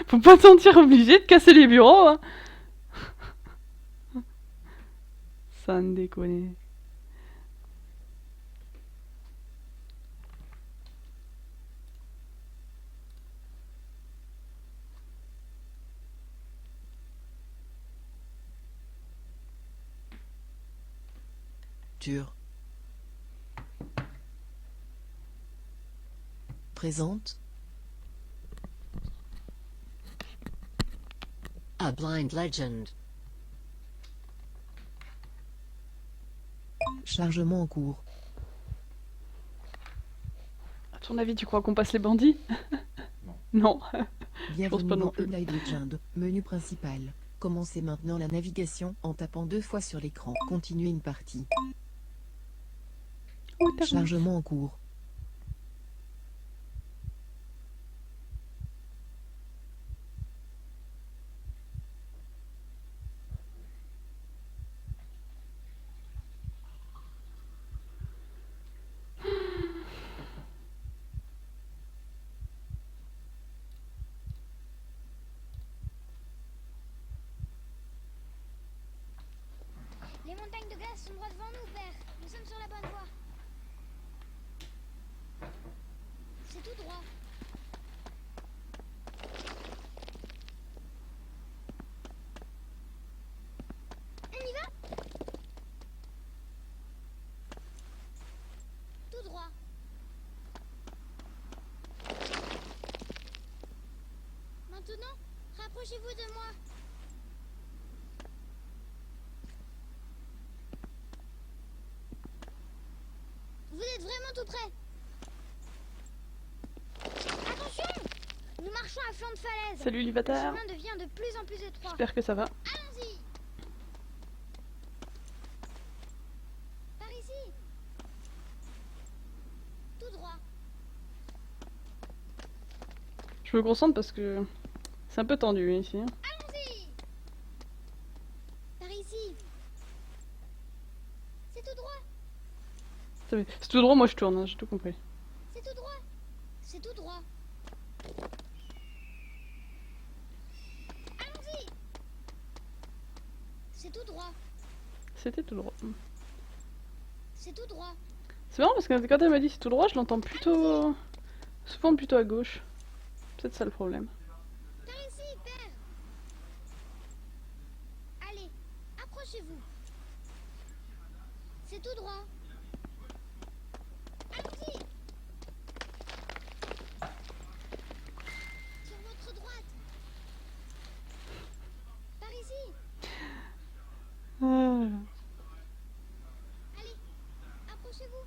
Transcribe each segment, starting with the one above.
Faut pas te sentir obligé de casser les bureaux, hein. Sans déconner. Dur. Présente. A Blind Legend. Chargement en cours. À ton avis, tu crois qu'on passe les bandits? Non. pense Bienvenue pas non dans plus. A Blind Legend. Menu principal. Commencez maintenant la navigation en tapant 2 fois sur l'écran. Continuez une partie. Oh, t'as Chargement en cours. Les montagnes de glace sont droit devant nous, père. Nous sommes sur la bonne voie. C'est tout droit. On y va? Tout droit. Maintenant, rapprochez-vous de moi. Vous êtes vraiment tout près. Attention! Nous marchons à flanc de falaise. Salut Le Livatar. chemin devient de plus en plus étroit. J'espère que ça va. Allons-y! Par ici! Tout droit. Je me concentre parce que c'est un peu tendu ici, hein. Allons-y! Par ici! C'est tout droit! C'est tout droit, moi je tourne, hein, j'ai tout compris. C'est tout droit! C'est tout droit! Allons-y! C'est tout droit! C'était tout droit. C'est tout droit! C'est marrant parce que quand elle m'a dit c'est tout droit, je l'entends plutôt... souvent plutôt à gauche. Peut-être ça le problème. Par ici, père! Allez, approchez-vous! C'est tout droit! Allons-y! Sur votre droite! Par ici! Ah. Allez, approchez-vous!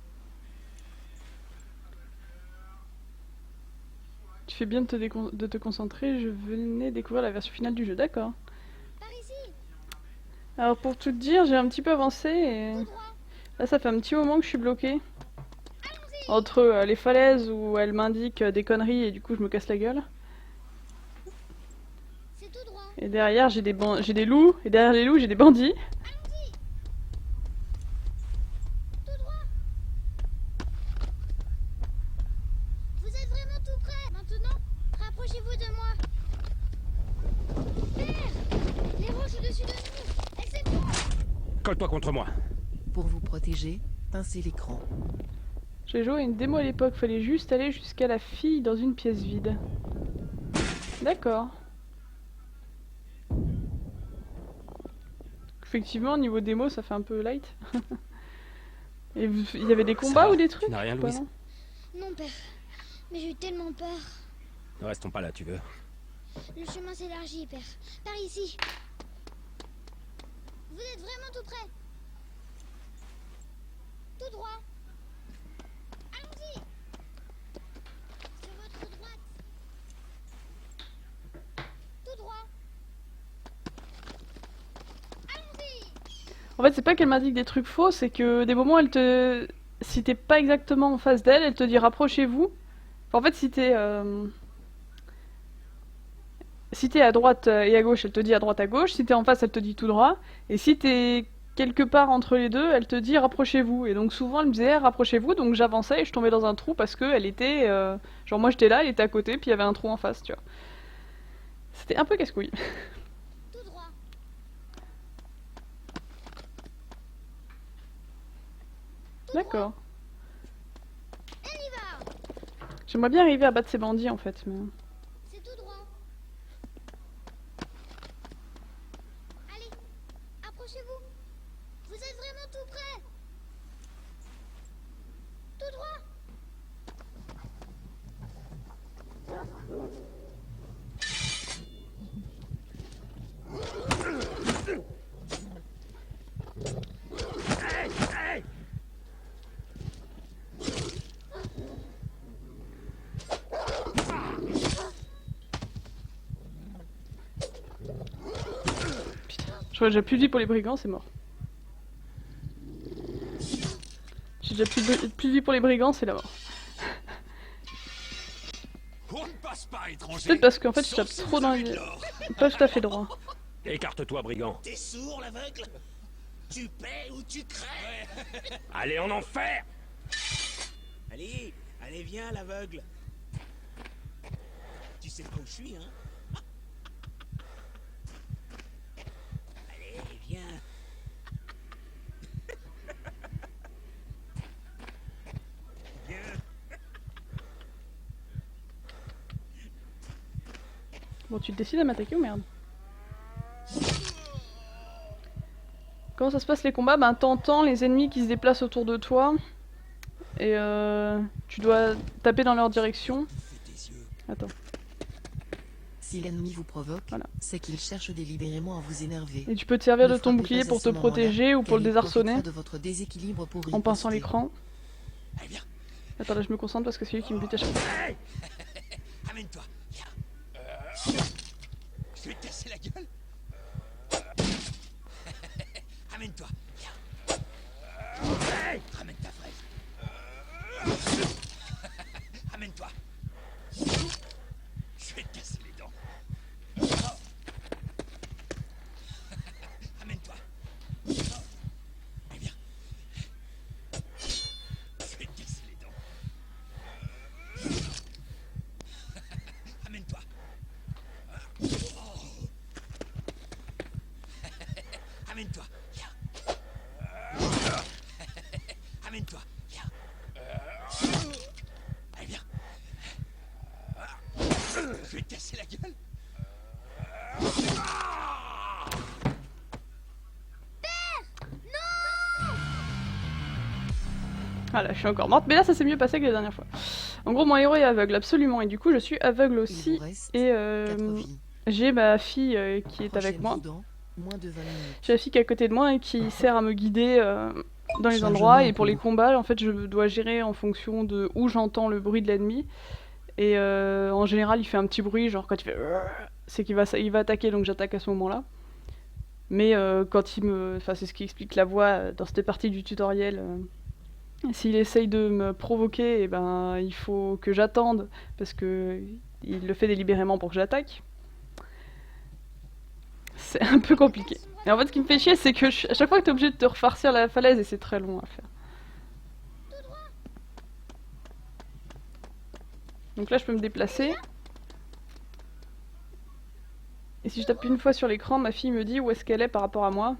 Tu fais bien de te concentrer, je venais découvrir la version finale du jeu, d'accord. Par ici! Alors pour tout te dire, j'ai un petit peu avancé et... Tout droit! Là ça fait un petit moment que je suis bloquée. Allons-y! Entre les falaises où elle m'indique des conneries et du coup je me casse la gueule. C'est tout droit! Et derrière j'ai j'ai des loups, et derrière les loups j'ai des bandits. Allons-y! Tout droit! Vous êtes vraiment tout près! Maintenant, rapprochez-vous de moi! Père! Les roches au-dessus de nous! Elles s'effondrent! Colle-toi contre moi. Pour vous protéger, pincez l'écran. J'ai joué à une démo à l'époque, fallait juste aller jusqu'à la fille dans une pièce vide. D'accord. Effectivement, niveau démo, ça fait un peu light. Et il y avait des combats va, ou des tu trucs n'as rien, ou pas, Louise? non Non, père. Mais j'ai eu tellement peur. Ne restons pas là, tu veux. Le chemin s'élargit, père. Par ici. Vous êtes vraiment tout près. Tout droit. Allons-y. Sur votre droite. Tout droit. Allons-y. En fait, c'est pas qu'elle m'indique des trucs faux, c'est que des moments, elle te... Si t'es pas exactement en face d'elle, elle te dit rapprochez-vous. Enfin, en fait, si t'es... Si t'es à droite et à gauche, elle te dit à droite à gauche. Si t'es en face, elle te dit tout droit. Et si t'es quelque part entre les deux, elle te dit rapprochez-vous. Et donc souvent, elle me disait rapprochez-vous. Donc j'avançais et je tombais dans un trou parce que elle était... Genre moi j'étais là, elle était à côté, puis il y avait un trou en face, tu vois. C'était un peu casse-couille. Tout droit. D'accord. On y va. J'aimerais bien arriver à battre ces bandits en fait, mais... C'est tout droit. Allez, approchez-vous. Vous êtes vraiment tout près. Tout droit. Je crois que j'ai plus de vie pour les brigands, c'est mort. J'ai déjà plus de vie pour les brigands, c'est la mort. On ne passe pas, étranger. Peut-être parce qu'en fait je tape trop dans les... Pas tout à fait droit. Écarte-toi, brigand. T'es sourd, l'aveugle? Tu paies ou tu crèves. Allez en enfer! Allez, allez, viens, l'aveugle. Tu sais pas où je suis, hein? Allez, viens. Viens. Bon, tu décides à m'attaquer ou merde? Comment ça se passe les combats? Ben t'entends les ennemis qui se déplacent autour de toi. Et tu dois taper dans leur direction. Fais tes yeux. Attends. Si l'ennemi vous provoque, Voilà. c'est qu'il cherche délibérément à vous énerver. Et tu peux te servir Ne de ton frappez bouclier pas pour à te ce moment-là, protéger ou pour le car il désarçonner. profitera de votre déséquilibre pour En pinçant riposter. l'écran. Allez, viens. Attends là je me concentre parce que c'est lui qui me bute à chaque fois. Amène-toi. Viens. Je vais te casser la gueule. Amène-toi. Viens. Ramène ta fraise. Amène-toi. Je vais te casser les dents. Amène-toi. Allez, viens. Je vais te casser les dents. Amène-toi. Amène-toi. Viens. Amène-toi. Viens. Allez, viens. Je vais te casser la gueule. Voilà, je suis encore morte. Mais là ça s'est mieux passé que la dernière fois. En gros mon héros est aveugle absolument. Et du coup je suis aveugle Il aussi. vous reste Et 4 vies. j'ai ma fille qui est avec Prochaine moi. Soudan, moins de 20 minutes. J'ai la fille qui est à côté de moi et qui sert à me guider dans les Chargement endroits. en Et pour les cours. combats, en fait, je dois gérer en fonction de où j'entends le bruit de l'ennemi. Et en général, il fait un petit bruit, genre quand il fait... C'est qu'il va attaquer, donc j'attaque à ce moment-là. Mais quand il me... Enfin, c'est ce qui explique la voix dans cette partie du tutoriel. S'il essaye de me provoquer, eh ben, il faut que j'attende, parce que il le fait délibérément pour que j'attaque. C'est un peu compliqué. Et en fait, ce qui me fait chier, c'est que à chaque fois que t'es obligé de te refarcir la falaise, et c'est très long à faire. Donc là, je peux me déplacer. Et si je tape une fois sur l'écran, ma fille me dit où est-ce qu'elle est par rapport à moi,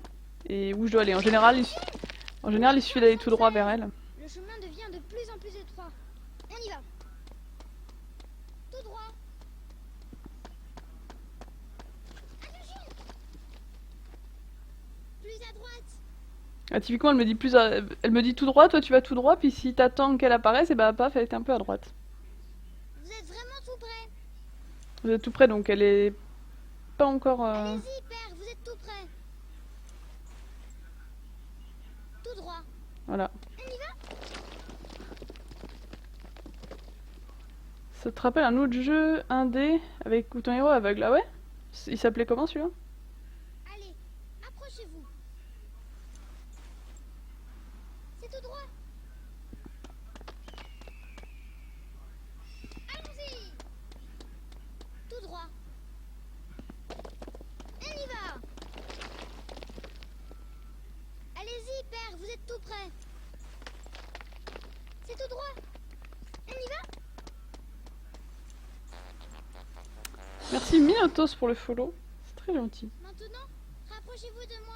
et où je dois aller. En général, il suffit d'aller tout droit vers elle. Le chemin devient de plus en plus étroit. On y va. Tout droit. Attention. Plus à droite. Ah, typiquement, elle me dit elle me dit tout droit, toi tu vas tout droit, puis si t'attends qu'elle apparaisse, et bah paf, elle était un peu à droite. Vous êtes vraiment tout près. Vous êtes tout près, donc elle est pas encore... Allez-y, père, vous êtes tout près. Tout droit. Voilà. On y va. Ça te rappelle un autre jeu indé avec où ton héros est aveugle, ah ouais? Il s'appelait comment celui-là? Allez, approchez-vous. C'est tout droit. Allons-y. Tout droit. On y va. Allez-y, père, vous êtes tout près. C'est tout droit. On y va. Merci Minotos pour le follow. C'est très gentil. Maintenant, rapprochez-vous de moi.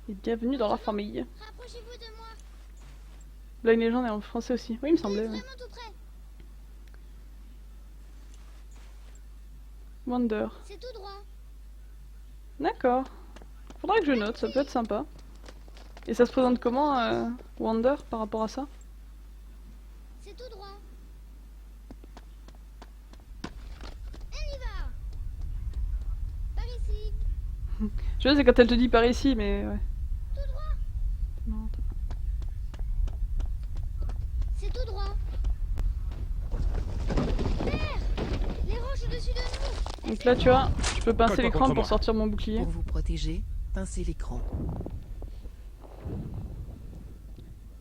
Et bienvenue dans la famille. Rapprochez-vous de moi. Blind Legend est en français aussi. Oui, il me semblait. Ouais. Vraiment tout près. Wonder. C'est tout droit. D'accord. Faudrait que je note, ça peut être sympa. Et ça se présente comment, Wonder, par rapport à ça? C'est tout droit. On y va. Par ici. Je sais, c'est quand elle te dit par ici, mais ouais. Tout droit. Non, C'est tout droit. Père, les roches au-dessus de nous. donc là, tu vois, je peux pincer Colle-toi l'écran contre pour moi. sortir mon bouclier. Pour vous protéger, pincez l'écran.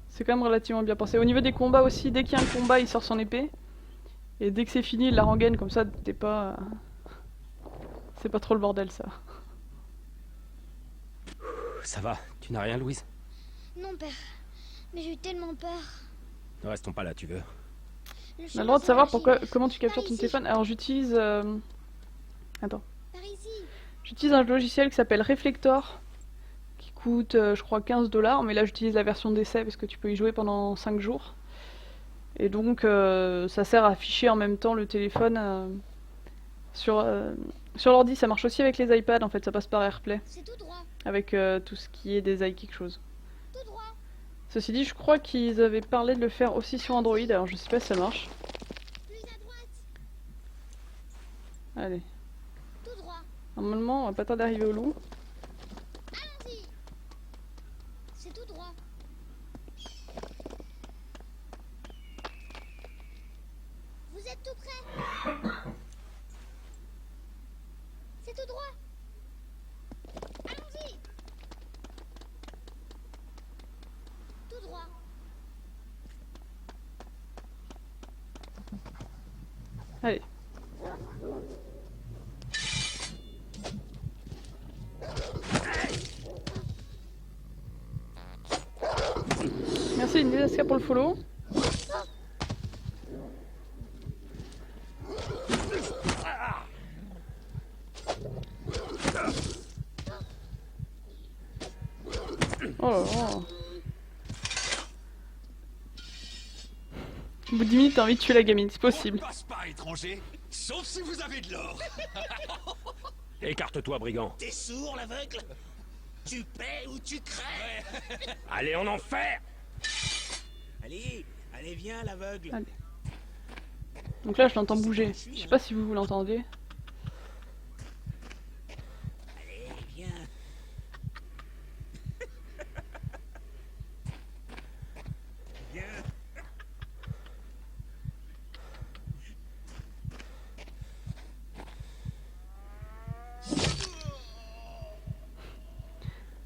C'est quand même relativement bien pensé. Au niveau des combats aussi, dès qu'il y a un combat, il sort son épée. Et dès que c'est fini, il la rengaine, comme ça, t'es pas... C'est pas trop le bordel, ça. Ça va, tu n'as rien, Louise? Non, père. Mais j'ai eu tellement peur. Ne restons pas là, tu veux. On a le droit de savoir comment tu captures ton téléphone. Alors j'utilise... Attends. Par ici. J'utilise un logiciel qui s'appelle Reflector, qui coûte, je crois, 15 $, mais là j'utilise la version d'essai parce que tu peux y jouer pendant 5 jours. Et donc ça sert à afficher en même temps le téléphone sur l'ordi. Ça marche aussi avec les iPads, en fait, ça passe par AirPlay, C'est tout droit. avec tout ce qui est des quelque chose. Tout droit. Ceci dit, je crois qu'ils avaient parlé de le faire aussi sur Android, alors je sais pas si ça marche. Plus à droite. Allez, Tout droit. normalement on va pas tarder d'arriver au loup. Allons-y. C'est tout droit. Vous êtes tout près. C'est tout droit. Allons-y. Tout droit. Allez. Merci Nilaska pour le follow. Oh là là. Au bout de 10 minutes, t'as envie de tuer la gamine, c'est possible. On ne passe pas, étranger, sauf si vous avez de l'or. Écarte-toi, brigand. T'es sourd, l'aveugle? Tu paies ou tu crèves. Allez en enfer! Allez, allez, viens, l'aveugle. Allez. Donc là, je l'entends bouger. Je sais pas si vous l'entendez. Allez, viens. Viens.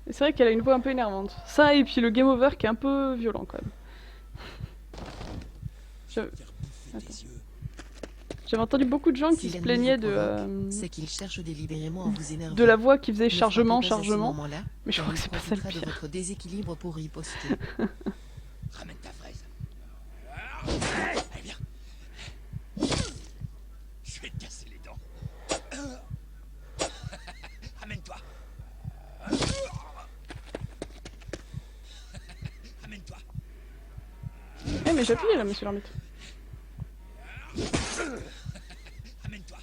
Et c'est vrai qu'elle a une voix un peu énervante. Ça, et puis le game over qui est un peu violent quand même. J'avais j'avais entendu beaucoup de gens qui Si se l'ennemi plaignaient vous provoque, c'est qu'il cherche délibérément à vous énerver. de la voix qui faisait Ne chargement, frappez pas à ce chargement. moment-là, Mais je car crois que il c'est pas ça le profitera de pire. votre déséquilibre pour riposter. Ramène ta fraise. Allez, viens. Je vais te casser les dents. Ramène-toi. Ramène-toi. Eh mais j'ai appuyé là, monsieur l'arbitre. Ramène-toi.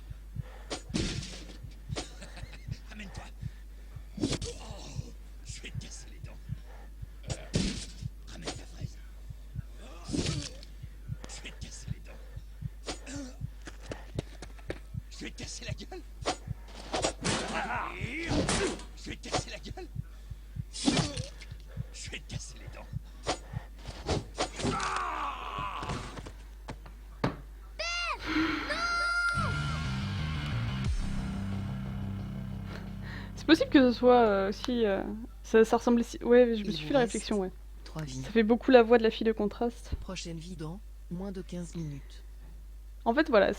Ramène-toi. Oh, je vais te casser les dents. Ramène ta fraise. Je vais te casser les dents. Je vais te casser la gueule. Je vais te casser la gueule. Je vais te casser les dents. C'est possible que ce soit aussi... ça ressemble... Ouais, je me Il suis vous fait la reste réflexion, ouais. 3 vies. Ça fait beaucoup la voix de la fille de contraste. Prochaine vie dans moins de 15 minutes. En fait, voilà.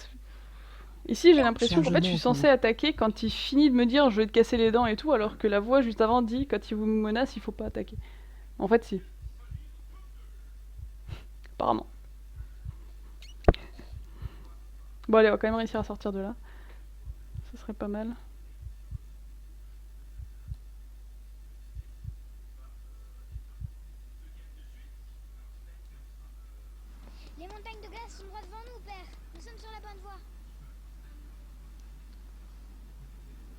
Ici, j'ai l'impression qu'en fait, je suis Chargement en censée attaquer quand il finit de me dire je vais te casser les dents et tout, alors que la voix juste avant dit quand il vous menace, il faut pas attaquer. En fait, si. Apparemment. Bon, allez, on va quand même réussir à sortir de là. serait pas mal. Les montagnes de glace sont droit devant nous, père. Nous sommes sur la bonne voie.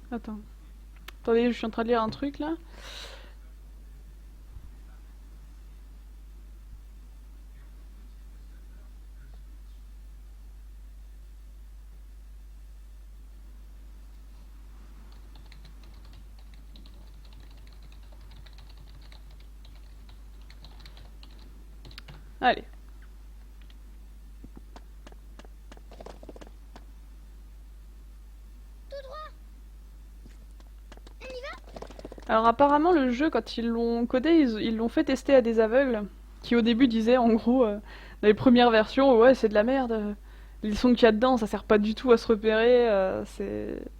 Attends. Attendez, je suis en train de lire un truc là. Allez. Tout droit. On y va? Alors apparemment le jeu, quand ils l'ont codé, ils l'ont fait tester à des aveugles, qui au début disaient en gros, dans les premières versions, ouais c'est de la merde, les sons qu'il y a dedans ça sert pas du tout à se repérer,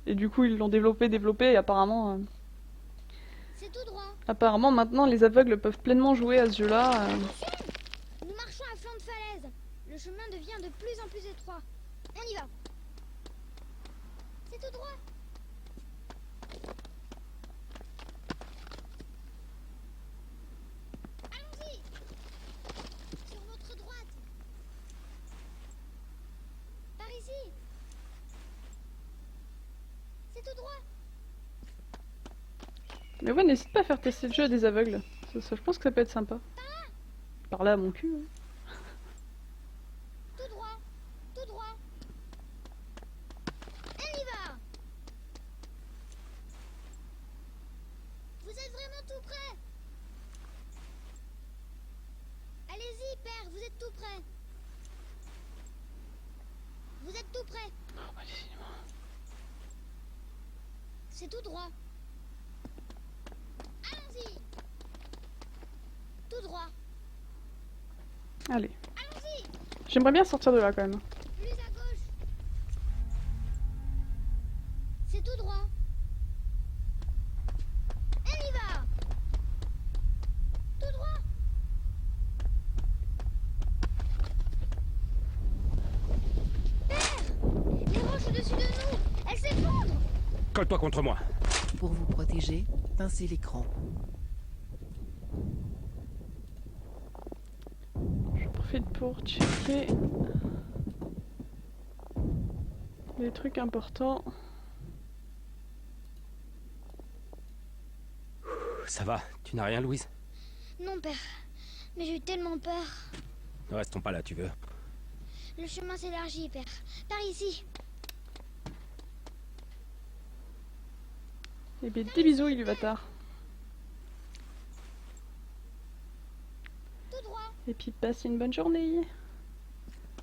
et du coup ils l'ont développé, et apparemment, C'est tout droit. apparemment maintenant les aveugles peuvent pleinement jouer à ce jeu-là. Nous marchons à flanc de falaise. Le chemin devient de plus en plus étroit. On y va. C'est tout droit. Allons-y. Sur votre droite. Par ici. C'est tout droit. Mais ouais, n'hésite pas à faire tester le jeu à des aveugles, je pense que ça peut être sympa. Par là, mon cul. Hein. Tout droit. Tout droit. On y va. Vous êtes vraiment tout près. Allez-y, père, vous êtes tout près. Vous êtes tout près. C'est tout droit. Allons-y. Tout droit. Allez. Allons-y. J'aimerais bien sortir de là quand même. Plus à gauche. C'est tout droit. On y va. Tout droit. Père, les roches au-dessus de nous, elles s'effondrent. Colle-toi contre moi. Pour vous protéger, pincez l'écran. Je profite pour checker les trucs importants. Ça va, tu n'as rien, Louise? Non, père, mais j'ai eu tellement peur. Ne restons pas là, tu veux. Le chemin s'élargit, père. Par ici. Et bien des bisous, il va tard. Tout droit. Et puis passe une bonne journée.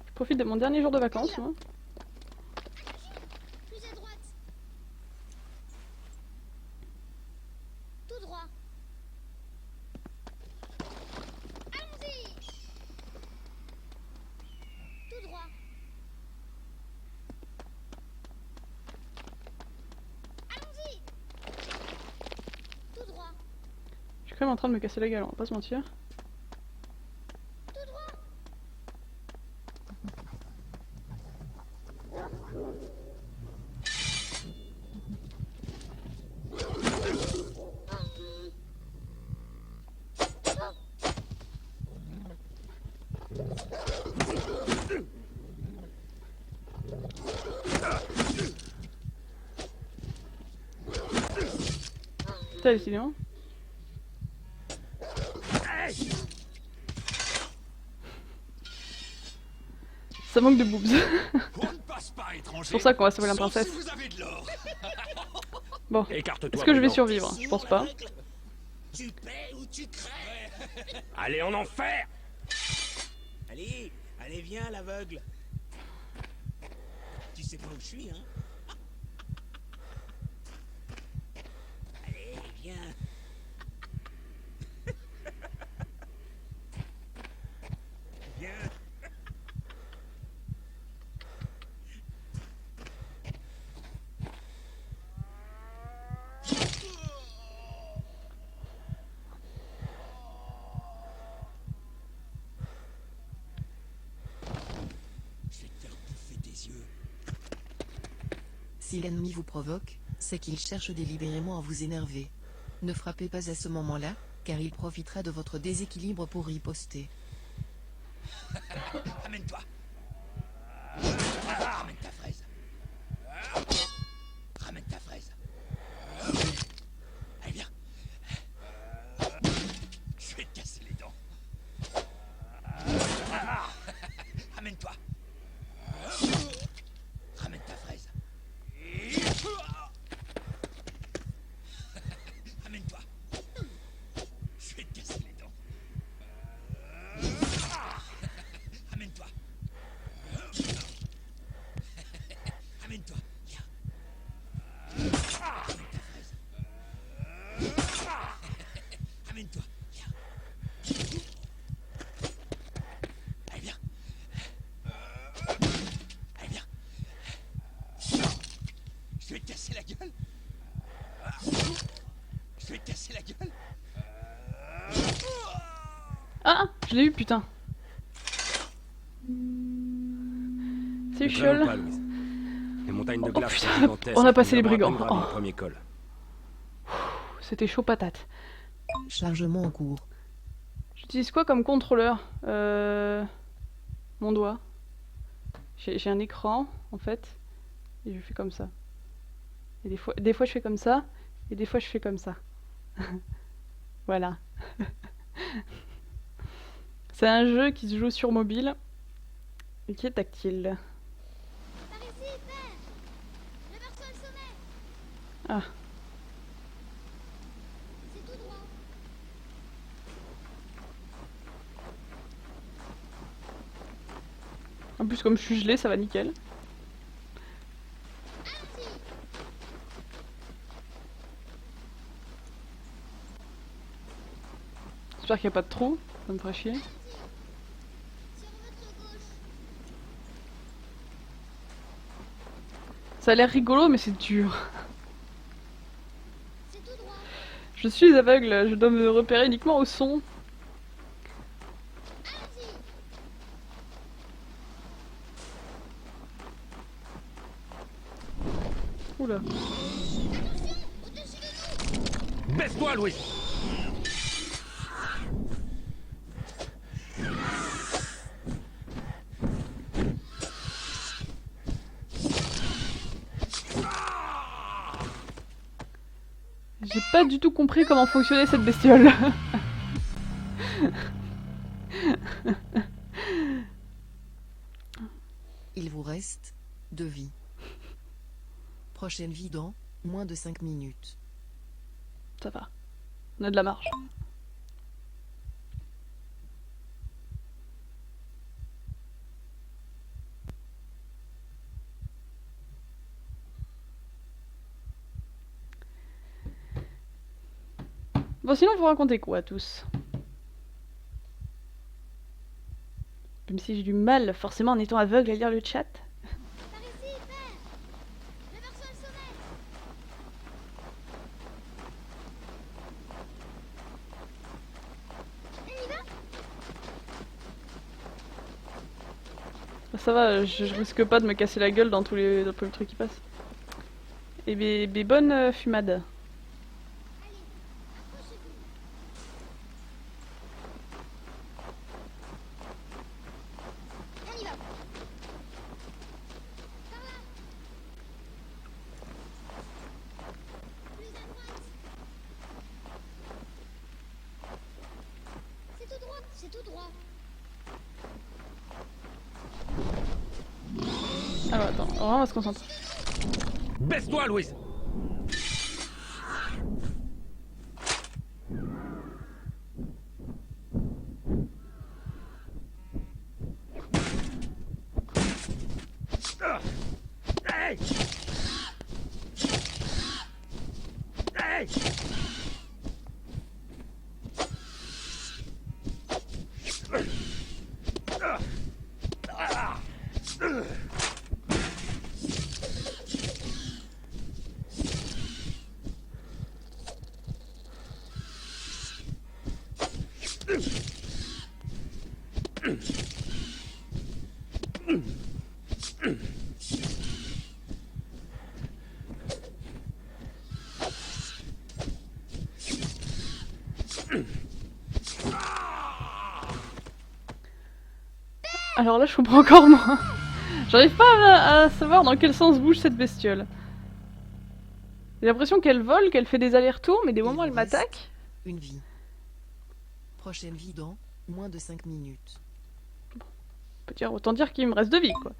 Je profite de mon dernier jour de vacances, moi. Plus à droite. Tout droit. Allons-y. Tout droit. Allons-y. Tout droit. Je suis quand même en train de me casser la gueule, on va pas se mentir. Tout droit. Putain, décidément. Ça manque de boobs. On ne passe pas, étranger. C'est pour ça qu'on va sauver la Sauf princesse. si vous avez de l'or. Bon, Écarte-toi. est-ce que je vais brigand. survivre? Je pense pas. Tu paies ou tu crèves. Allez en enfer! Allez, allez, viens, l'aveugle. Tu sais pas où je suis, hein? Allez, viens. Viens. Je vais te faire bouffer tes yeux. Si l'ennemi vous provoque, c'est qu'il cherche délibérément à vous énerver. Ne frappez pas à ce moment-là, car il profitera de votre déséquilibre pour riposter. Amène-toi. Ramène ta fraise. Ramène ta fraise. Allez, viens. Je vais te casser les dents. Amène-toi. Ramène ta fraise. Amène-toi. Je vais te casser les dents. Amène-toi. Amène-toi. Viens. Ramène ta fraise. Amène-toi. Viens. Allez, viens. Allez, viens. Je vais te casser la gueule. Je vais te casser la gueule. Ah, je l'ai eu, putain. C'est Ne traînons chiol. pas, Louise. Les montagnes de Oh, glace putain, sont gigantesques. on a passé Nous les avons à brigands. peine gravi Oh. le premier col. C'était chaud patate. Chargement en cours. J'utilise quoi comme contrôleur Mon doigt. J'ai un écran, en fait, et je fais comme ça. Et des fois je fais comme ça, et des fois je fais comme ça. Voilà. C'est un jeu qui se joue sur mobile et qui est tactile. Par ici, père. Réveille-toi le sommet. Ah, C'est tout droit. en plus comme je suis gelée, ça va nickel. Allons-y. J'espère qu'il n'y a pas de trou, ça me ferait chier. Allons-y. Sur votre gauche. Ça a l'air rigolo, mais c'est dur. C'est tout droit. Je suis aveugle, je dois me repérer uniquement au son. Allons-y. Oula. Attention, au-dessus de nous. Baisse-toi, Louise. J'ai pas du tout compris comment fonctionnait cette bestiole. Il vous reste 2 vies. Prochaine vie dans moins de 5 minutes. Ça va. On a de la marge. Bon, sinon, vous racontez quoi, tous? Même si j'ai du mal, forcément, en étant aveugle, à lire le chat. Par ici, père. Réveille-toi le sommet. On y va. Ça va, je risque pas de me casser la gueule dans tous les premiers trucs qui passent. Et bonne fumade. Allez, approchez-vous. On y va. Par là. Plus à droite. C'est tout droit. C'est tout droit. Alors attends, on va se concentrer. Baisse-toi, Louise. Hey! Hey! Alors là, je comprends encore moins. J'arrive pas à savoir dans quel sens bouge cette bestiole. J'ai l'impression qu'elle vole, qu'elle fait des allers-retours, mais des Il moments elle vous reste m'attaque. Une vie. Prochaine vie dans moins de 5 minutes. Autant dire qu'il me reste 2 vies, quoi.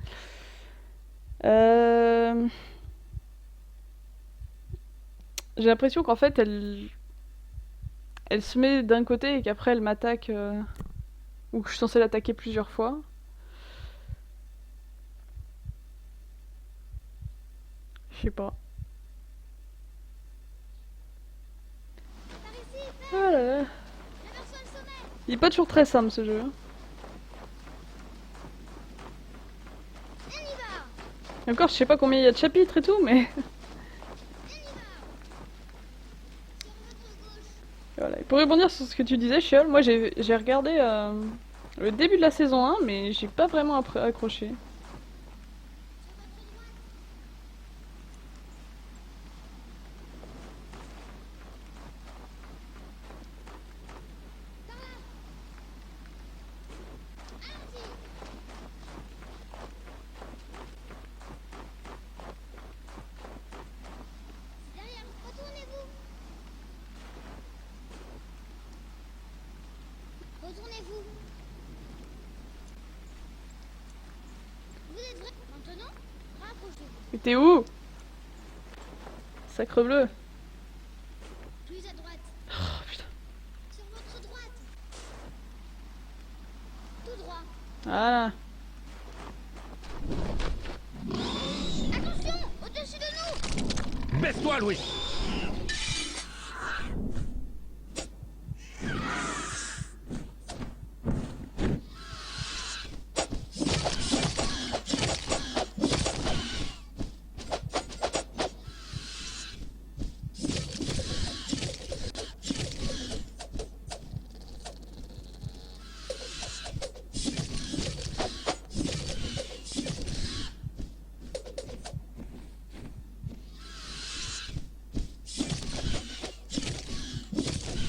J'ai l'impression qu'en fait, elle se met d'un côté et qu'après elle m'attaque, ou que je suis censée l'attaquer plusieurs fois. Je sais pas. Par ici, Ah là là. j'aperçois le sommet. Il est pas toujours très simple ce jeu. Hein. On y va. Et encore, je sais pas combien il y a de chapitres et tout, mais Sur votre gauche. voilà. Et pour rebondir sur ce que tu disais, Chiol, moi j'ai regardé le début de la saison 1, mais j'ai pas vraiment accroché. Derrière, retournez-vous. Retournez-vous. Vous êtes vrai. Maintenant, rapprochez-vous. Mais t'es où? Sacre bleu. Plus à droite. Oh putain. Sur votre droite. Tout droit. Voilà. Attention, au-dessus de nous. Baisse-toi, Louis.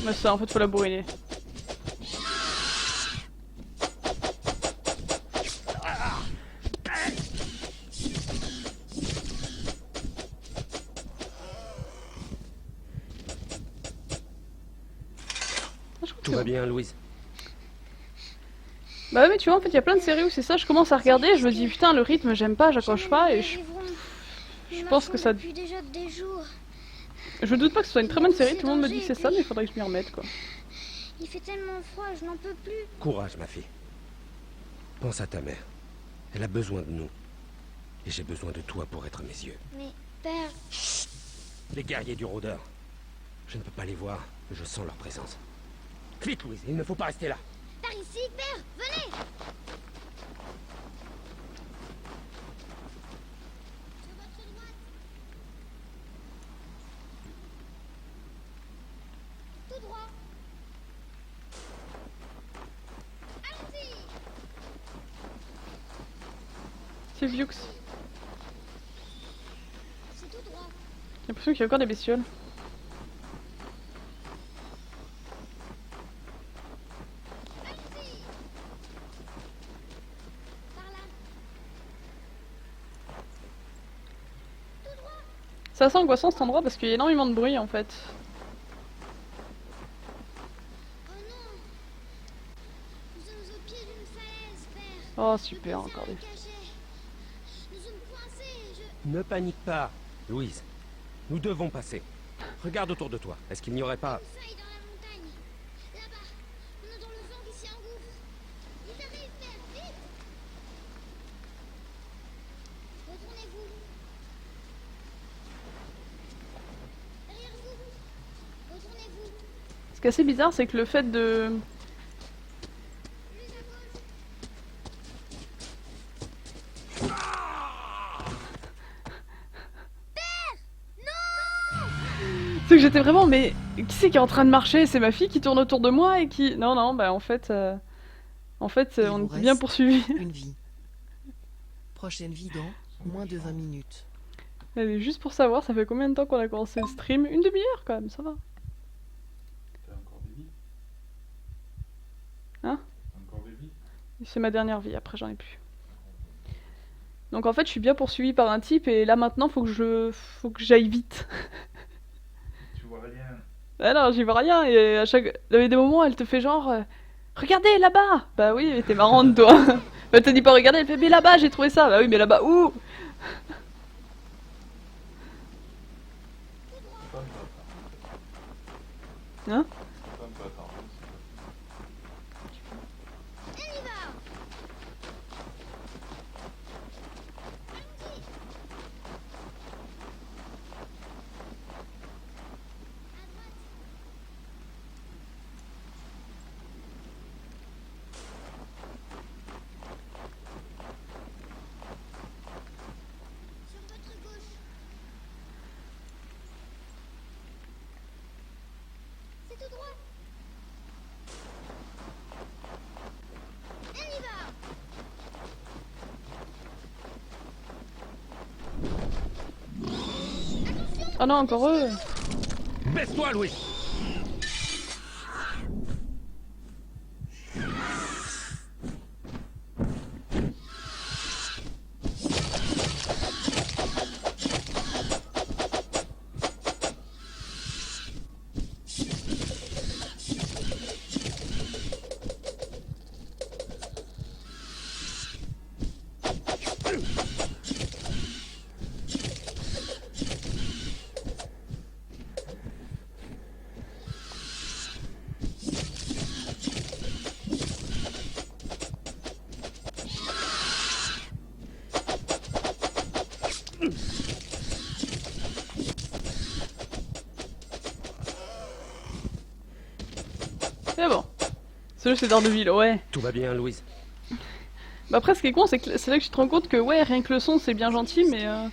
Mais ça, en fait, faut la bourriner. Ah, je crois que Tout c'est va bon. bien, Louise. Bah oui, tu vois, en fait, il y a plein de séries où c'est ça, je commence à regarder, je me dis putain, le rythme, j'aime pas, j'accroche pas, et je pense que ça... Depuis déjà des jours. Je doute pas que ce soit une très bonne série, tout le monde me dit que c'est ça, mais il faudrait que je m'y remette, quoi. Il fait tellement froid, je n'en peux plus. Courage, ma fille. Pense à ta mère. Elle a besoin de nous. Et j'ai besoin de toi pour être à mes yeux. Mais, père, Les guerriers du rôdeur. Je ne peux pas les voir, mais je sens leur présence. Vite, Louise, il ne faut pas rester là. par ici, père, venez. Sur votre droite. Tout droit. Allons-y. C'est Vieux. C'est tout droit. J'ai l'impression qu'il y a encore des bestioles. Allons-y. Par là. Tout droit. C'est assez angoissant cet endroit parce qu'il y a énormément de bruit en fait. Oh non. Nous sommes au pied d'une falaise, père. Oh super, Le encore des... blizzard nous cachait. Nous sommes coincés. Ne panique pas, Louise. Nous devons passer. Regarde autour de toi. Est-ce qu'il n'y aurait pas... Une faille dans la montagne. Là-bas. On entend le vent qui s'y engouffre. Ils arrivent, père, vite. Retournez-vous. Derrière vous. Retournez-vous. Ce qui est assez bizarre, c'est que le fait de... Plus à gauche. C'est que j'étais vraiment, mais qui c'est qui est en train de marcher? C'est ma fille qui tourne autour de moi et qui... Non, non, bah en fait... En fait, Il on vous est bien reste poursuivis. Une vie. Prochaine vie dans moins de 20 minutes. Mais juste pour savoir, ça fait combien de temps qu'on a commencé le stream? Une demi-heure quand même, ça va. T'as encore des vies? C'est ma dernière vie, après j'en ai plus. Donc en fait, je suis bien poursuivie par un type et là maintenant, faut que j'aille vite. Tu vois rien. Ah non, j'y vois rien et à chaque... Il y avait des moments, elle te fait genre... Regardez là-bas! Bah oui, mais t'es marrante toi! Elle te dit pas regarder, elle fait mais là-bas j'ai trouvé ça! Bah oui, mais là-bas où? Pas me battre. Hein? Pas me battre. On y va. Sur votre gauche. C'est tout droit. On y va. Ah non, encore eux! Baisse-toi, Louis. C'est bon. Ce jeu c'est Daredevil, ouais. Tout va bien, Louise? Bah après ce qui est con c'est que c'est là que tu te rends compte que ouais, rien que le son c'est bien gentil mais Jamais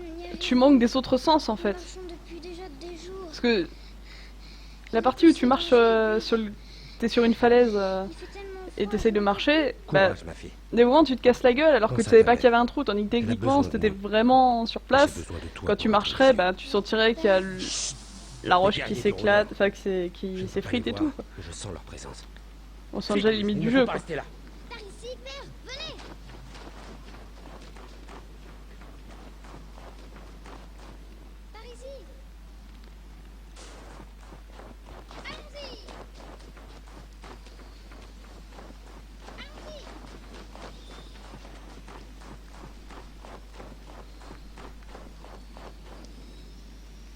nous n'y arrivons. tu manques des autres sens en Nous fait. marchons depuis déjà des jours. Parce que la partie où tu marches t'es sur une falaise Il fait tellement et froid. t'essayes de marcher, bah Courage, ma fille. des moments tu te casses la gueule alors que Pense tu à savais ta pas mère. qu'il y avait un trou, tandis que techniquement besoin si de t'étais moi. vraiment sur J'ai place, besoin de toi quand tu pour marcherais, être bah tu sentirais qu'il y a la roche qui guerriers s'éclate, du enfin Je qui ne peux pas s'effrite les et voir, tout. Quoi. mais je sens leur présence. On sent déjà les limites Il du ne faut jeu pas quoi. rester là. Par ici, père, venez. Par ici. Allons-y. Allons-y.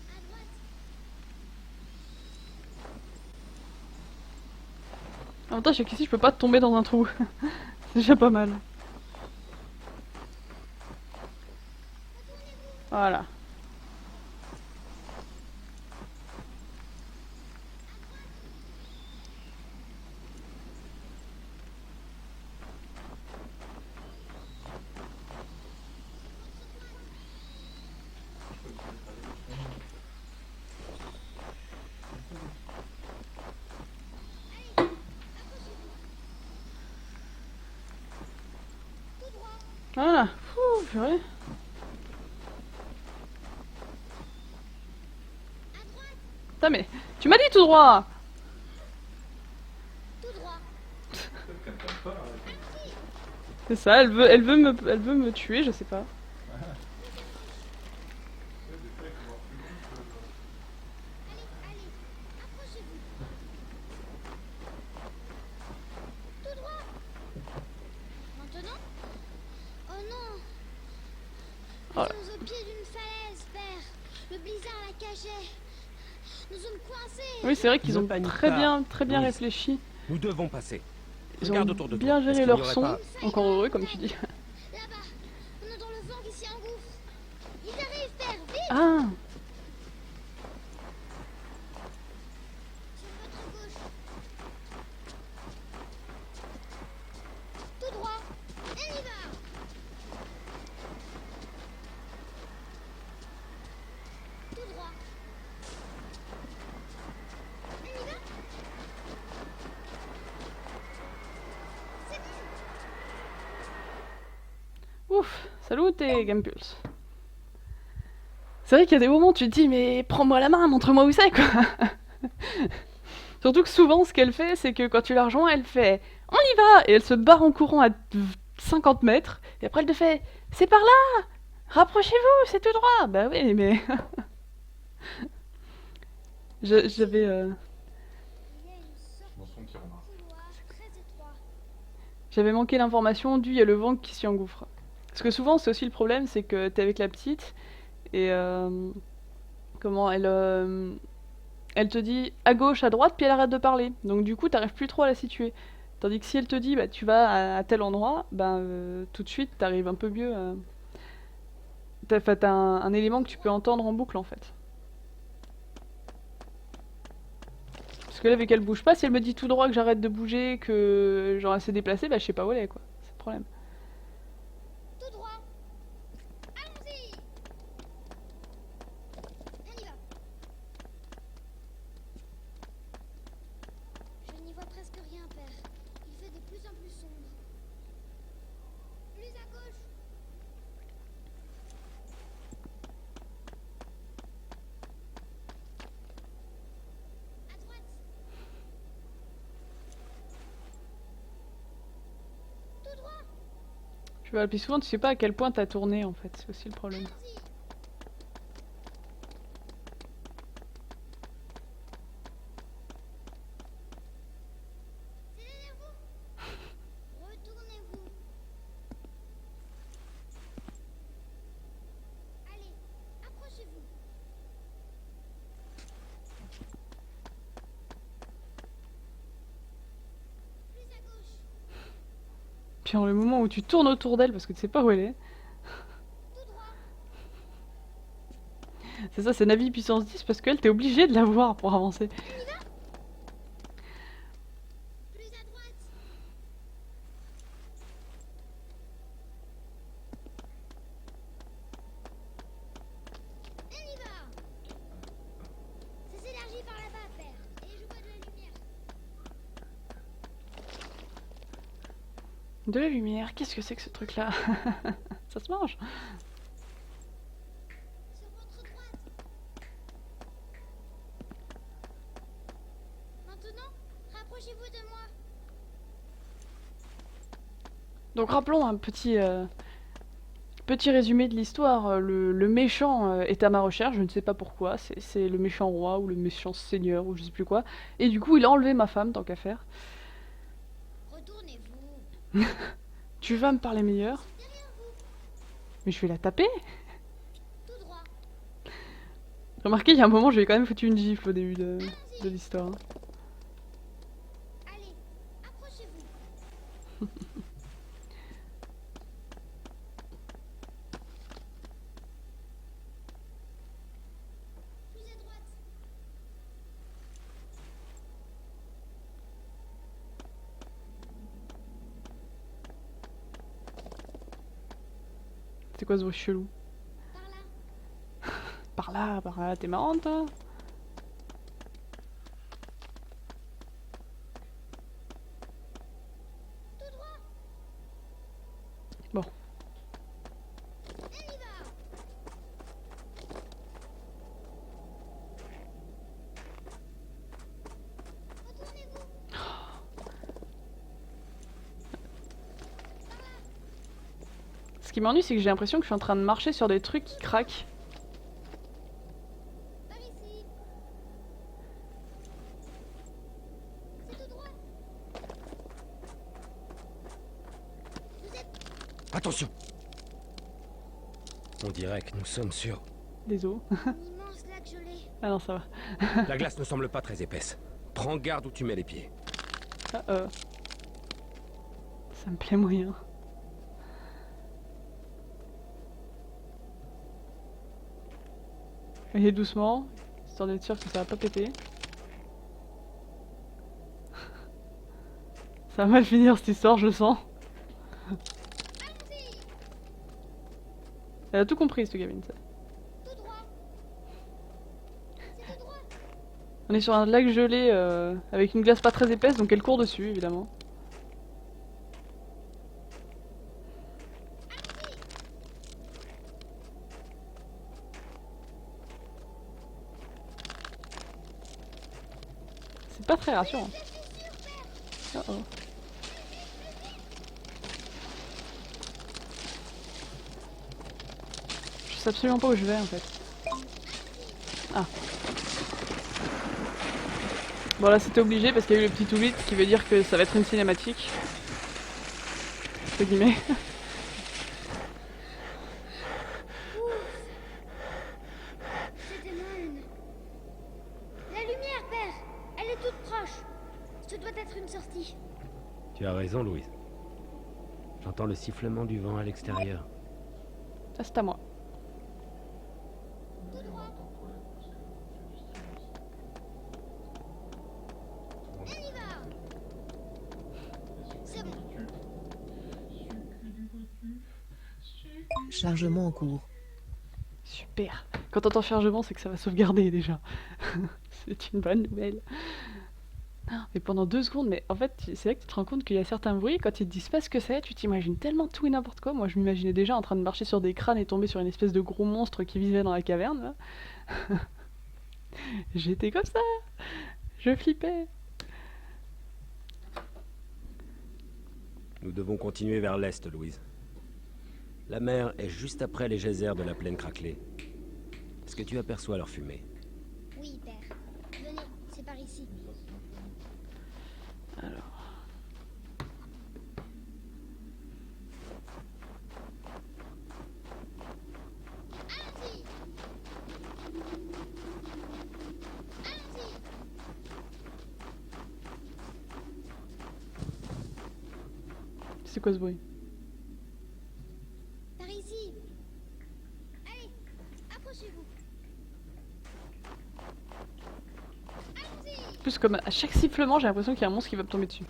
À droite. En même temps, je sais qu'ici je peux pas tomber dans un trou. C'est déjà pas mal. Voilà. Voilà. Ouh, purée. Putain mais, tu m'as dit tout droit. Tout droit. Peut-être qu'elle t'aime pas. Hein. C'est ça, elle veut me tuer, je sais pas. Des fois, il faut voir plus vite, Allez, approchez-vous. Tout droit. Maintenant. Oh non. Nous Oh. sommes au pied d'une falaise, père. Le blizzard l'a caché. Nous sommes coincés. Oui, c'est vrai qu'ils Ne ont panique très pas, bien Louise. réfléchi. Nous devons passer. Ils Regarde ont autour de toi. bien Est-ce géré qu'il leur n'y aurait son. pas- Encore heureux, comme tu dis. Là-bas. On entend le vent qui s'y engouffre. Ils arrivent, père. Vite. Ah, Sur votre gauche. Tout droit. On y va. Tout droit. On y va. C'est bon. ouf, salut tes Gamepulse. C'est vrai qu'il y a des moments où tu te dis mais prends-moi la main, montre-moi où c'est quoi. Surtout que souvent ce qu'elle fait c'est que quand tu la rejoins elle fait on y va! Et elle se barre en courant à 50 mètres, et après elle te fait, c'est par là! Rapprochez-vous, c'est tout droit! Bah oui, mais... J'avais... Il y a une sorte Dans son tiroir. de couloir très étroit. J'avais manqué l'information du il y a le vent qui s'y engouffre. Parce que souvent, c'est aussi le problème, c'est que t'es avec la petite, et comment elle te dit à gauche, à droite, puis elle arrête de parler. Donc du coup, t'arrives plus trop à la situer. Tandis que si elle te dit, bah tu vas à tel endroit, bah tout de suite, t'arrives un peu mieux à... T'as un élément que tu peux entendre en boucle, en fait. Parce que là, vu qu'elle bouge pas, si elle me dit tout droit que j'arrête de bouger, que genre elle s'est déplacée, bah je sais pas où elle est, quoi. C'est le problème. Tout droit. Allons-y. On y va. Je n'y vois presque rien, père. Il fait de plus en plus sombre. Plus à gauche. À droite. Tout droit. Tu vois, puis souvent, tu sais pas à quel point t'as tourné, en fait. C'est aussi le problème. Allons-y. C'est derrière vous. Retournez-vous. Allez, approchez-vous. Plus à gauche. Puis dans le moment où tu tournes autour d'elle, parce que tu sais pas où elle est, Tout droit. c'est ça, c'est Navi puissance 10, parce qu'elle, t'es obligé de la voir pour avancer. Plus à droite. On y va. Ça s'élargit par là-bas, père. Et je vois de la lumière. De la lumière, qu'est-ce que c'est que ce truc-là? Ça se mange? Sur votre droite. Maintenant, rapprochez-vous de moi. Donc rappelons un petit résumé de l'histoire. Le méchant est à ma recherche, je ne sais pas pourquoi. C'est le méchant roi ou le méchant seigneur ou je sais plus quoi. Et du coup, il a enlevé ma femme, tant qu'à faire. Retournez-vous. Tu vas me parler meilleur? Derrière vous. Mais je vais la taper? Tout droit. Remarquez, il y a un moment, je lui ai quand même foutu une gifle au début de l'histoire. Allez, approchez-vous. Plus à droite. C'est quoi ce bruit chelou? Par là. Par là, t'es marrante, toi? Tout droit. Bon. On y va. Retournez-vous. Ce qui m'ennuie, c'est que j'ai l'impression que je suis en train de marcher sur des trucs qui craquent. Par ici. C'est tout droit. Vous êtes Attention! On dirait que nous sommes sur... Des os. un immense lac gelé. Ah non, ça va. La glace ne semble pas très épaisse. Prends garde où tu mets les pieds. Ah, ça me plaît moyen. Allez doucement, histoire d'être sûr que ça va pas péter. Ça va mal finir cette histoire, je le sens. Allons-y. Elle a tout compris, cette gamine. Ça. Tout droit. C'est tout droit. On est sur un lac gelé avec une glace pas très épaisse, donc elle court dessus, évidemment. C'est pas très rassurant. Je suis sûr, père. Oh oh. sais absolument pas où je vais en fait. Ah. Bon là c'était obligé parce qu'il y a eu le petit tweet qui veut dire que ça va être une cinématique. Entre guillemets. C'était mal. La lumière, père. Elle est toute proche. Ce doit être une sortie. Tu as raison, Louise. J'entends le sifflement du vent à l'extérieur. Ça c'est à moi. Tout droit. On y va. C'est bon. Chargement en cours. Super. Quand t'entends chargement, c'est que ça va sauvegarder déjà. C'est une bonne nouvelle. Mais pendant 2 secondes, mais en fait, c'est là que tu te rends compte qu'il y a certains bruits, quand ils te disent pas ce que c'est, tu t'imagines tellement tout et n'importe quoi. Moi, je m'imaginais déjà en train de marcher sur des crânes et tomber sur une espèce de gros monstre qui vivait dans la caverne, là. J'étais comme ça. Je flippais. Nous devons continuer vers l'est, Louise. La mer est juste après les geysers de la plaine craquelée. Est-ce que tu aperçois leur fumée? Oui, père. Venez, c'est par ici. Allons-y. Allons-y. C'est quoi ce bruit? Par ici. Allez, approchez-vous. Allons-y. En plus, comme à chaque sifflement, j'ai l'impression qu'il y a un monstre qui va me tomber dessus.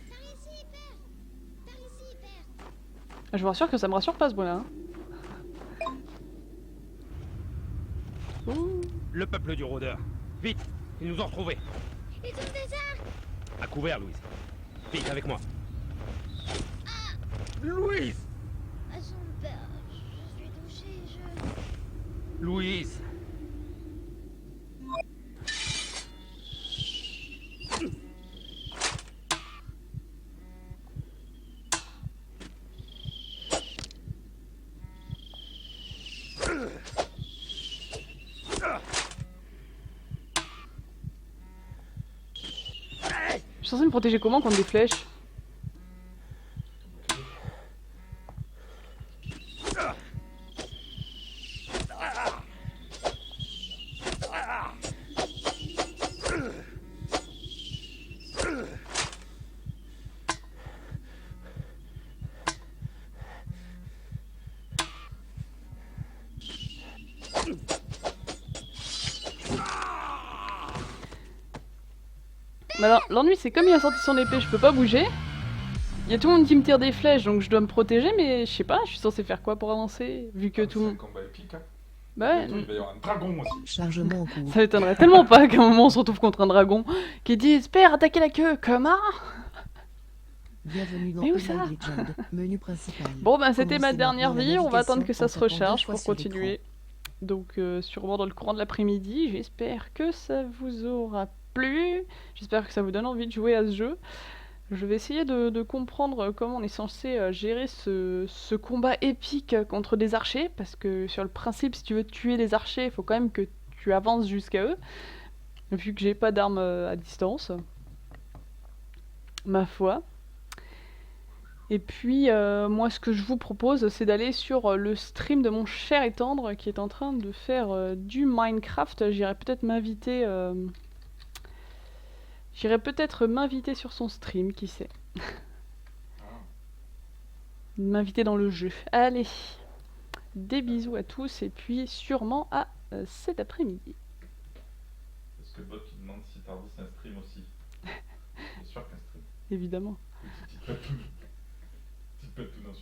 Par ici, père. Par ici, père. Je vous rassure que ça me rassure pas ce bruit-là. Hein. Ouh. Le peuple du rôdeur. Vite, ils nous ont retrouvés. Ils ont des arcs. À couvert, Louise. Vite, avec moi. Louise! À son père. Je suis touchée, je... Louise! Je suis censée me protéger comment contre des flèches? Mais alors, l'ennui c'est comme il a sorti son épée, je peux pas bouger. Il y a tout le monde qui me tire des flèches, donc je dois me protéger, mais je sais pas, je suis censée faire quoi pour avancer, vu que tout le C'est un monde... combat épique, hein. Bah ouais, Bientôt, il va y avoir un dragon aussi. Chargement en cours. ça m'étonnerait tellement pas qu'à un moment on se retrouve contre un dragon qui dit « Espère attaquer la queue, comment ?» Bienvenue dans Mais où Online ça Legend. Menu principal. Bon bah c'était ma Commencez dernière maintenant la vie, on va navigation attendre que ça en se tapant recharge 2 fois pour sur continuer. Donc sûrement dans le courant de l'après-midi, j'espère que ça vous aura plu, j'espère que ça vous donne envie de jouer à ce jeu. Je vais essayer de comprendre comment on est censé gérer ce combat épique contre des archers, parce que sur le principe, si tu veux tuer des archers, il faut quand même que tu avances jusqu'à eux, vu que j'ai pas d'armes à distance. Ma foi. Et puis, moi, ce que je vous propose, c'est d'aller sur le stream de mon cher et tendre qui est en train de faire du Minecraft. J'irai peut-être m'inviter sur son stream, qui sait. M'inviter dans le jeu. Allez, des bisous à tous et puis sûrement à cet après-midi. Parce que le bot qui demande si Tardis c'est un stream aussi. C'est sûr qu'un stream. Évidemment. Dites pas tout. Dites pas tout, non.